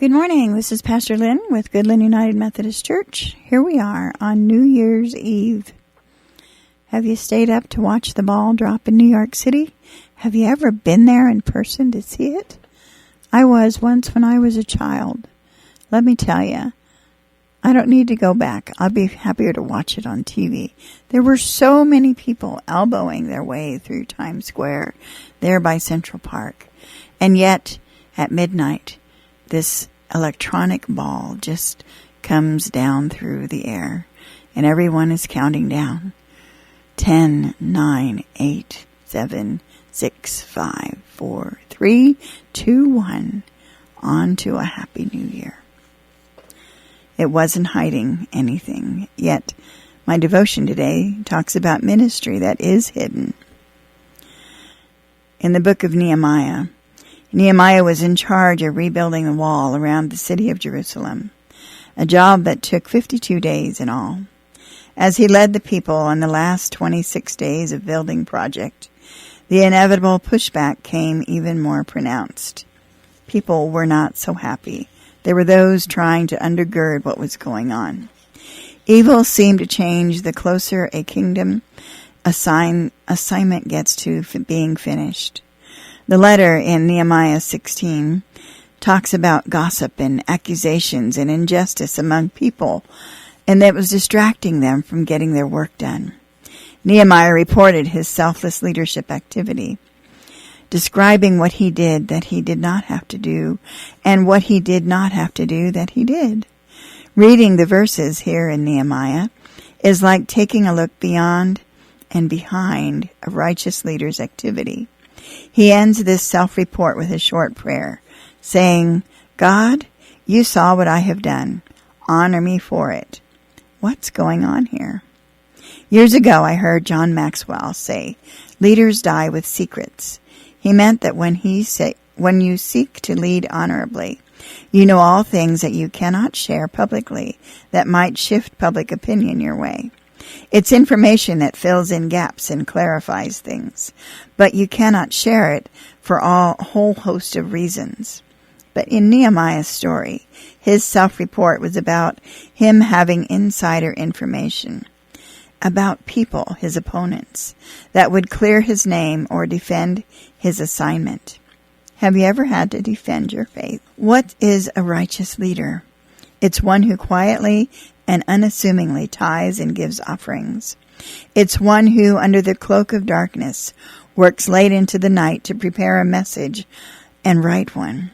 Good morning. This is Pastor Lynn with Goodland United Methodist Church. Here we are on New Year's Eve. Have you stayed up to watch the ball drop in New York City? Have you ever been there in person to see it? I was once when I was a child. Let me tell you, I don't need to go back. I'll be happier to watch it on TV. There were so many people elbowing their way through Times Square, there by Central Park. And yet, at midnight, this electronic ball just comes down through the air, and everyone is counting down. 10, 9, 8, 7, 6, 5, 4, 3, 2, 1, on to a happy new year. It wasn't hiding anything, yet my devotion today talks about ministry that is hidden. In the book of Nehemiah was in charge of rebuilding the wall around the city of Jerusalem, a job that took 52 days in all. As he led the people on the last 26 days of building project, the inevitable pushback came even more pronounced. People were not so happy. There were those trying to undergird what was going on. Evil seemed to change the closer a kingdom assignment gets to being finished. The letter in Nehemiah 16 talks about gossip and accusations and injustice among people, and that was distracting them from getting their work done. Nehemiah reported his selfless leadership activity, describing what he did that he did not have to do, and what he did not have to do that he did. Reading the verses here in Nehemiah is like taking a look beyond and behind a righteous leader's activity. He ends this self-report with a short prayer, saying, God, you saw what I have done. Honor me for it. What's going on here? Years ago, I heard John Maxwell say, leaders die with secrets. He meant that when you seek to lead honorably, you know all things that you cannot share publicly that might shift public opinion your way. It's information that fills in gaps and clarifies things, but you cannot share it for a whole host of reasons. But in Nehemiah's story, his self-report was about him having insider information about people, his opponents, that would clear his name or defend his assignment. Have you ever had to defend your faith? What is a righteous leader? It's one who quietly and unassumingly tithes and gives offerings. It's one who, under the cloak of darkness, works late into the night to prepare a message and write one.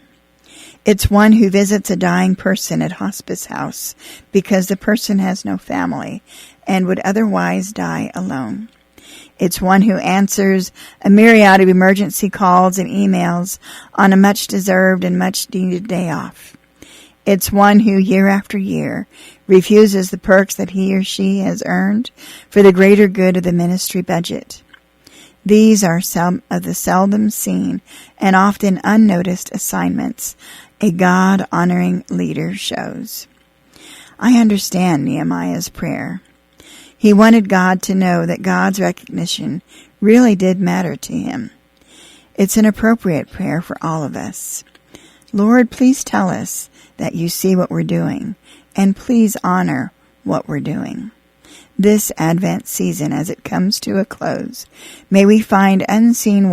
It's one who visits a dying person at hospice house because the person has no family and would otherwise die alone. It's one who answers a myriad of emergency calls and emails on a much-deserved and much-needed day off. It's one who, year after year, refuses the perks that he or she has earned for the greater good of the ministry budget. These are some of the seldom seen and often unnoticed assignments a God-honoring leader shows. I understand Nehemiah's prayer. He wanted God to know that God's recognition really did matter to him. It's an appropriate prayer for all of us. Lord, please tell us that you see what we're doing, and please honor what we're doing. This Advent season, as it comes to a close, may we find unseen